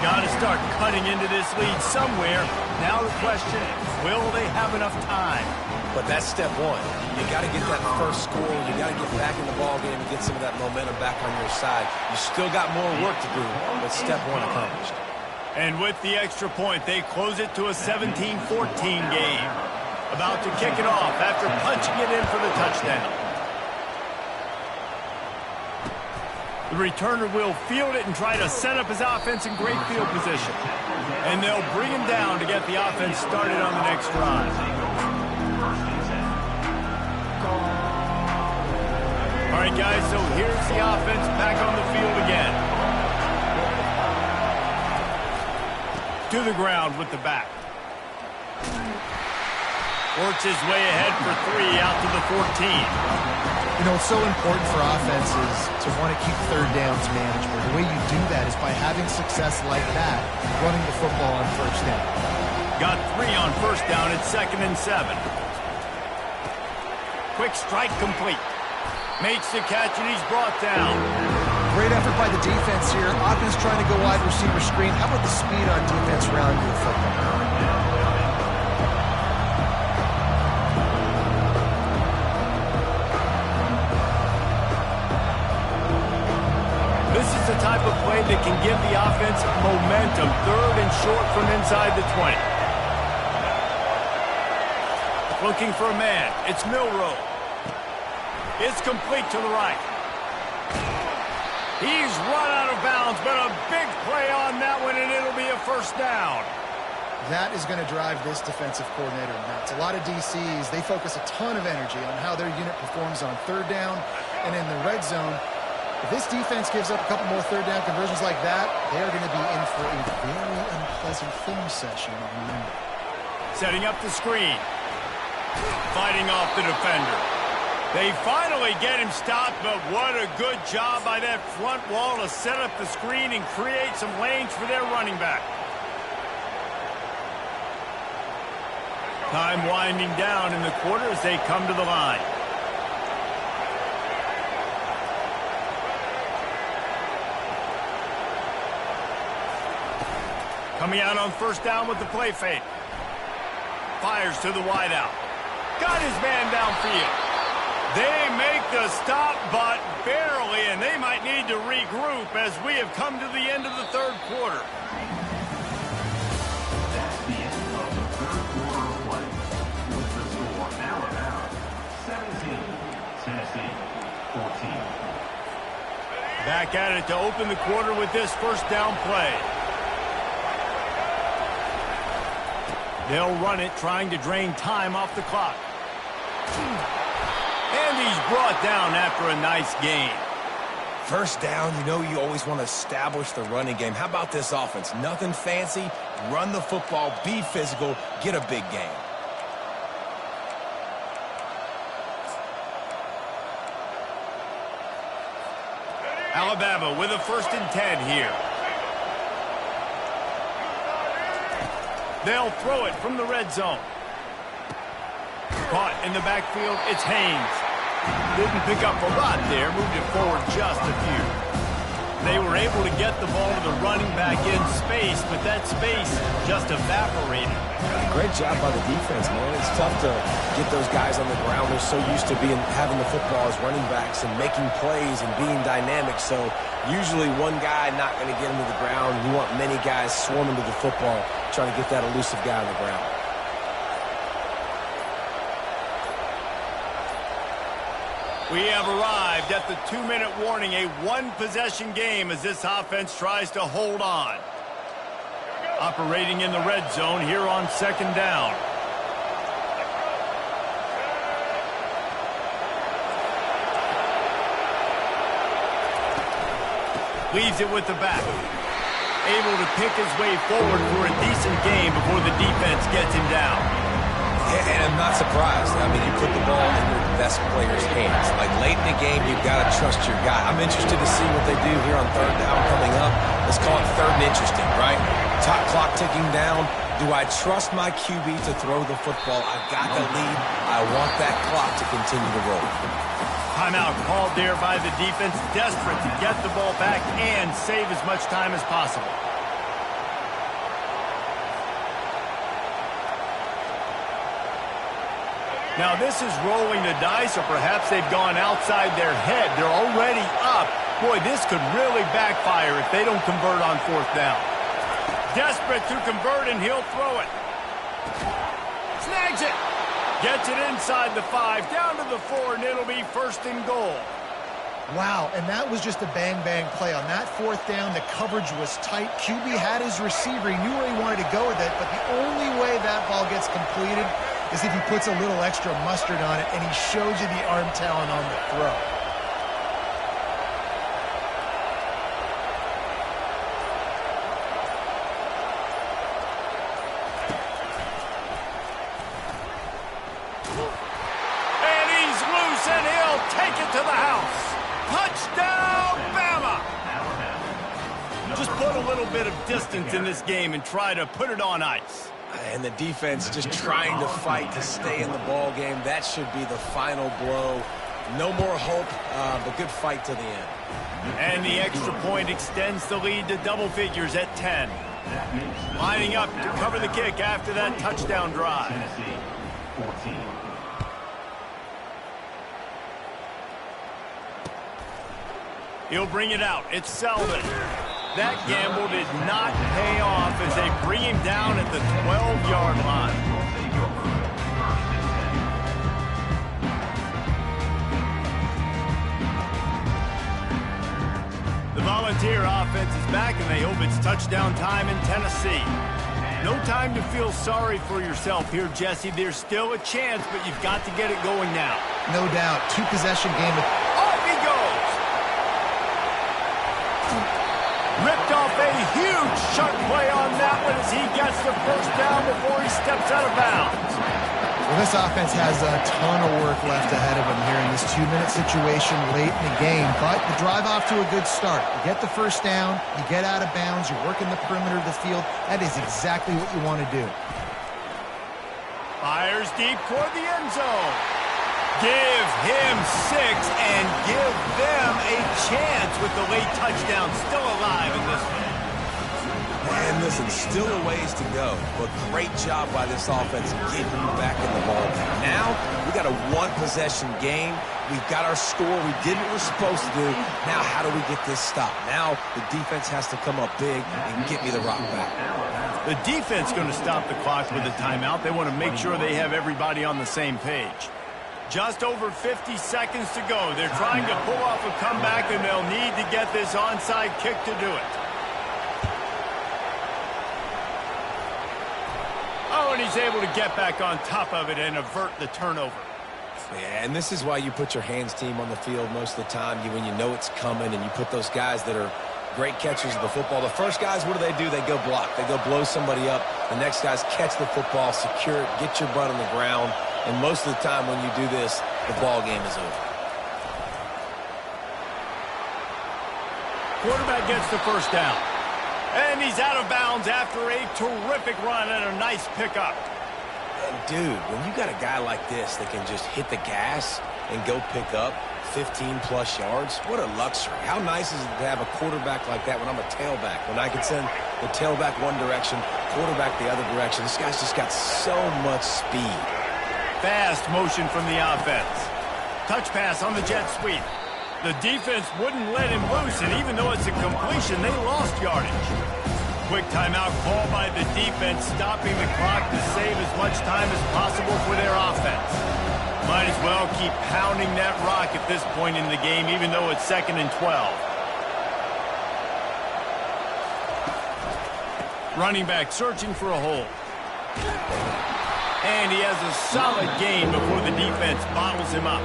Got to start cutting into this lead somewhere. Now the question, will they have enough time? But that's step one. You got to get that first score. You got to get back in the ball game and get some of that momentum back on your side. You still got more work to do, but step one accomplished. And with the extra point, they close it to a 17-14 game. About to kick it off after punching it in for the touchdown. The returner will field it and try to set up his offense in great field position. And they'll bring him down to get the offense started on the next drive. All right, guys, so here's the offense back on the field again. To the ground with the back. Works his way ahead for 3 out to the 14. You know, it's so important for offenses to want to keep third downs manageable. The way you do that is by having success like that, running the football on first down. Got 3 on first down. It's 2nd and 7. Quick strike complete. Makes the catch, and he's brought down. Great effort by the defense here. Offense trying to go wide receiver screen. How about the speed on defense rounding the football? This is the type of play that can give the offense momentum. 3rd and short from inside the 20. Looking for a man. It's Milroe. It's complete to the right. He's run out of bounds, but a big play on that one, and it'll be a first down. That is going to drive this defensive coordinator nuts. A lot of DCs, they focus a ton of energy on how their unit performs on 3rd down and in the red zone. If this defense gives up a couple more 3rd down conversions like that, they are going to be in for a very unpleasant film session on Monday. Setting up the screen. Fighting off the defender. They finally get him stopped, but what a good job by that front wall to set up the screen and create some lanes for their running back. Time winding down in the quarter as they come to the line. Coming out on first down with the play fake. Fires to the wideout. Got his man downfield. They make the stop, but barely, and they might need to regroup as we have come to the end of the 3rd quarter. That's the end of the 3rd quarter of play. With the score Alabama 17, Tennessee 14. Back at it to open the quarter with this first down play. They'll run it, trying to drain time off the clock. And he's brought down after a nice gain. First down, you know you always want to establish the running game. How about this offense? Nothing fancy. Run the football, be physical, get a big gain. Alabama with a 1st and 10 here. They'll throw it from the red zone. Caught in the backfield, it's Haynes. Didn't pick up a lot there, moved it forward just a few. They were able to get the ball to the running back in space, but that space just evaporated. Great job by the defense, man. It's tough to get those guys on the ground. They're so used to having the football as running backs and making plays and being dynamic. So usually one guy not going to get him to the ground. You want many guys swarming to the football, trying to get that elusive guy on the ground. We have arrived at the 2-minute warning, a 1-possession game as this offense tries to hold on. Operating in the red zone here on second down. Leaves it with the back. Able to pick his way forward for a decent game before the defense gets him down. And I'm not surprised. I mean, you put the ball in your best player's hands. Like, late in the game, you've got to trust your guy. I'm interested to see what they do here on third down coming up. Let's call it third and interesting, right? Top clock ticking down. Do I trust my QB to throw the football? I've got the lead. I want that clock to continue to roll. Timeout called there by the defense, desperate to get the ball back and save as much time as possible. Now this is rolling the dice, or perhaps they've gone outside their head. They're already up. Boy, this could really backfire if they don't convert on fourth down. Desperate to convert, and he'll throw it. Snags it. Gets it inside the 5, down to the 4, and it'll be first and goal. Wow, and that was just a bang-bang play. On that fourth down, the coverage was tight. QB had his receiver. He knew where he wanted to go with it, but the only way that ball gets completed is if he puts a little extra mustard on it, and he shows you the arm talent on the throw. And he's loose, and he'll take it to the house. Touchdown, Bama! Just put a little bit of distance in this game and try to put it on ice. And the defense just trying to fight to stay in the ball game. That should be the final blow. No more hope, but good fight to the end. And the extra point extends the lead to double figures at 10. Lining up to cover the kick after that touchdown drive. Tennessee, 14. He'll bring it out. It's Selvin. That gamble did not pay off as they bring him down at the 12-yard line. The Volunteer offense is back, and they hope it's touchdown time in Tennessee. No time to feel sorry for yourself here, Jesse. There's still a chance, but you've got to get it going now. No doubt. Two-possession game. Off he goes! Ripped off a huge chunk play on that one as he gets the first down before he steps out of bounds. Well, this offense has a ton of work left ahead of them here in this 2-minute situation late in the game, but the drive off to a good start. You get the first down, you get out of bounds, you're working the perimeter of the field. That is exactly what you want to do. Fires deep toward the end zone. Give him 6 and give them a chance with the late touchdown still alive in this one. And listen, still a ways to go, but great job by this offense getting you back in the ball game. Now, we got a one-possession game. We've got our score. We did what we're supposed to do. Now, how do we get this stopped? Now, the defense has to come up big and get me the rock back. The defense going to stop the clock with a timeout. They want to make sure they have everybody on the same page. Just over 50 seconds to go. They're trying to pull off a comeback, and they'll need to get this onside kick to do it. Oh, and he's able to get back on top of it and avert the turnover. Yeah, and this is why you put your hands team on the field most of the time. When you know it's coming, and you put those guys that are great catchers of the football. The first guys, what do? They go block. They go blow somebody up. The next guys catch the football, secure it, get your butt on the ground. And most of the time when you do this, the ball game is over. Quarterback gets the first down. And he's out of bounds after a terrific run and a nice pickup. And dude, when you got a guy like this that can just hit the gas and go pick up 15-plus yards, what a luxury. How nice is it to have a quarterback like that when I'm a tailback? When I can send the tailback one direction, quarterback the other direction. This guy's just got so much speed. Fast motion from the offense. Touch pass on the jet sweep. The defense wouldn't let him loose, and even though it's a completion, they lost yardage. Quick timeout call by the defense, stopping the clock to save as much time as possible for their offense. Might as well keep pounding that rock at this point in the game, even though it's 2nd and 12. Running back searching for a hole. And he has a solid gain before the defense bottles him up.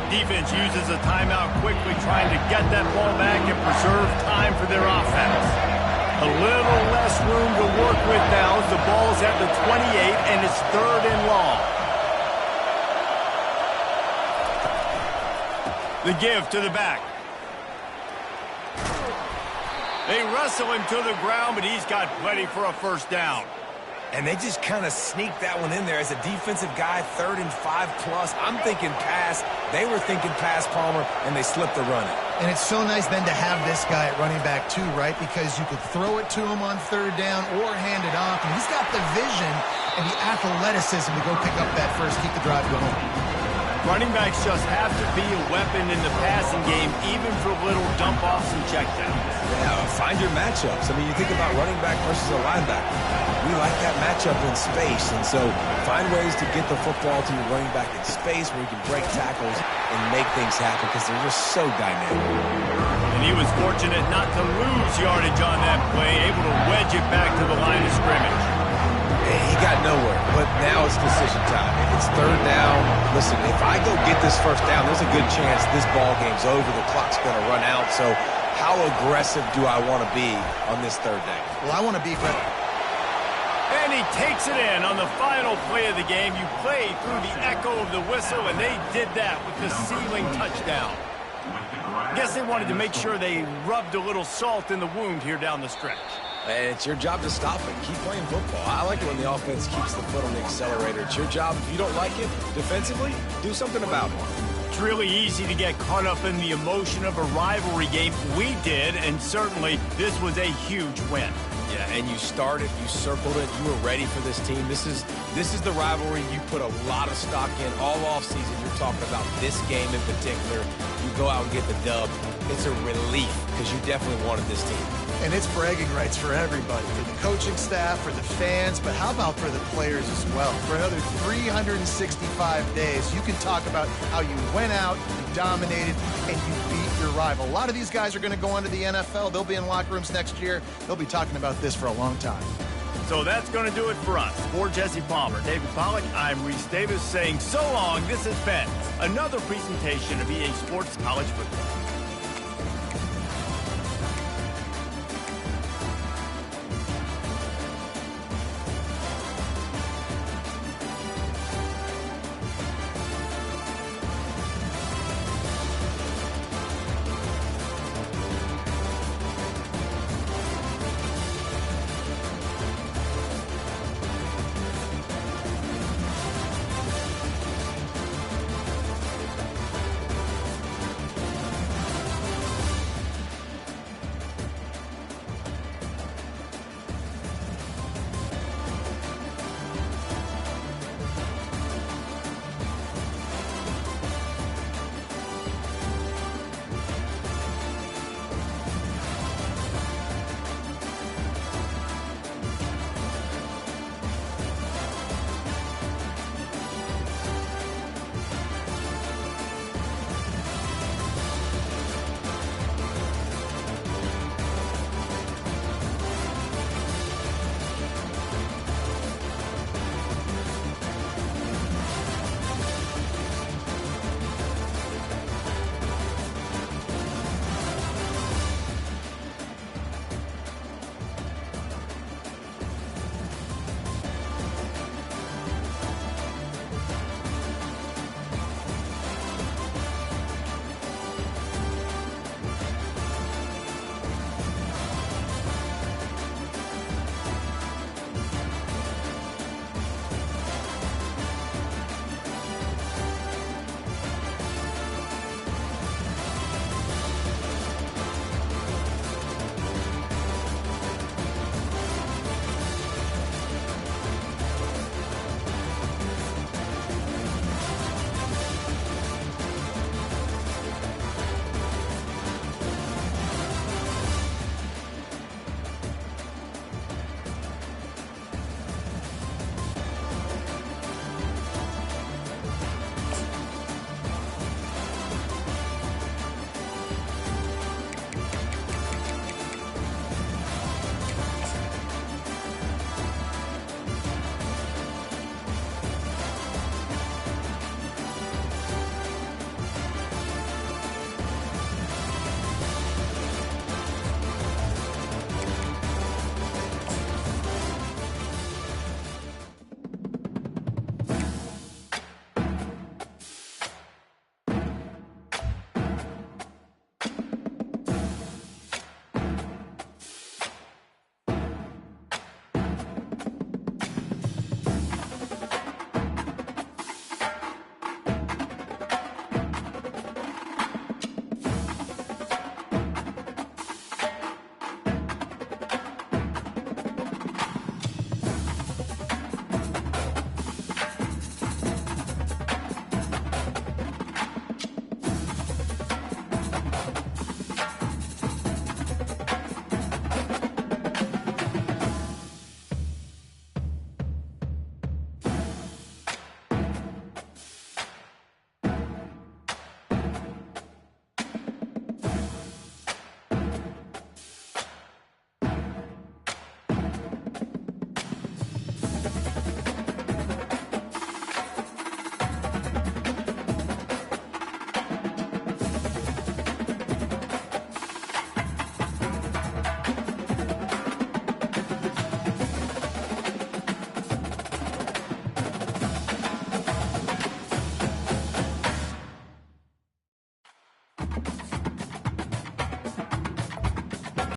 Defense uses a timeout quickly, trying to get that ball back and preserve time for their offense. A little less room to work with now as the ball's at the 28 and it's 3rd and long. The give to the back. They wrestle him to the ground, but he's got plenty for a first down. And they just kind of sneaked that one in there as a defensive guy, 3rd and 5+. I'm thinking pass. They were thinking pass, Palmer, and they slipped the running. And it's so nice then to have this guy at running back too, right? Because you could throw it to him on 3rd down or hand it off. And he's got the vision and the athleticism to go pick up that first, keep the drive going. Running backs just have to be a weapon in the passing game, even for little dump-offs and checkdowns. Yeah, find your matchups. I mean, you think about running back versus a linebacker. We like that matchup in space, and so find ways to get the football to your running back in space where you can break tackles and make things happen because they're just so dynamic. And he was fortunate not to lose yardage on that play, able to wedge it back to the line of scrimmage. He got nowhere, but now it's decision time. It's 3rd down. Listen, if I go get this first down, there's a good chance this ball game's over. The clock's going to run out. So how aggressive do I want to be on this 3rd down? Well, I want to be better. And he takes it in on the final play of the game. You play through the echo of the whistle, and they did that with the ceiling touchdown. Guess they wanted to make sure they rubbed a little salt in the wound here down the stretch. And it's your job to stop it. Keep playing football. I like it when the offense keeps the foot on the accelerator. It's your job. If you don't like it defensively, do something about it. It's really easy to get caught up in the emotion of a rivalry game. We did, and certainly this was a huge win. Yeah, and you started, you circled it, you were ready for this team. This is the rivalry you put a lot of stock in all offseason. You're talking about this game in particular. You go out and get the dub. It's a relief because you definitely wanted this team. And it's bragging rights for everybody, for the coaching staff, for the fans, but how about for the players as well? For another 365 days, you can talk about how you went out, you dominated, and you beat your rival. A lot of these guys are going to go on to the NFL. They'll be in locker rooms next year. They'll be talking about this for a long time. So that's going to do it for us. For Jesse Palmer, David Pollack, I'm Reese Davis saying so long. This has been another presentation of EA Sports College Football.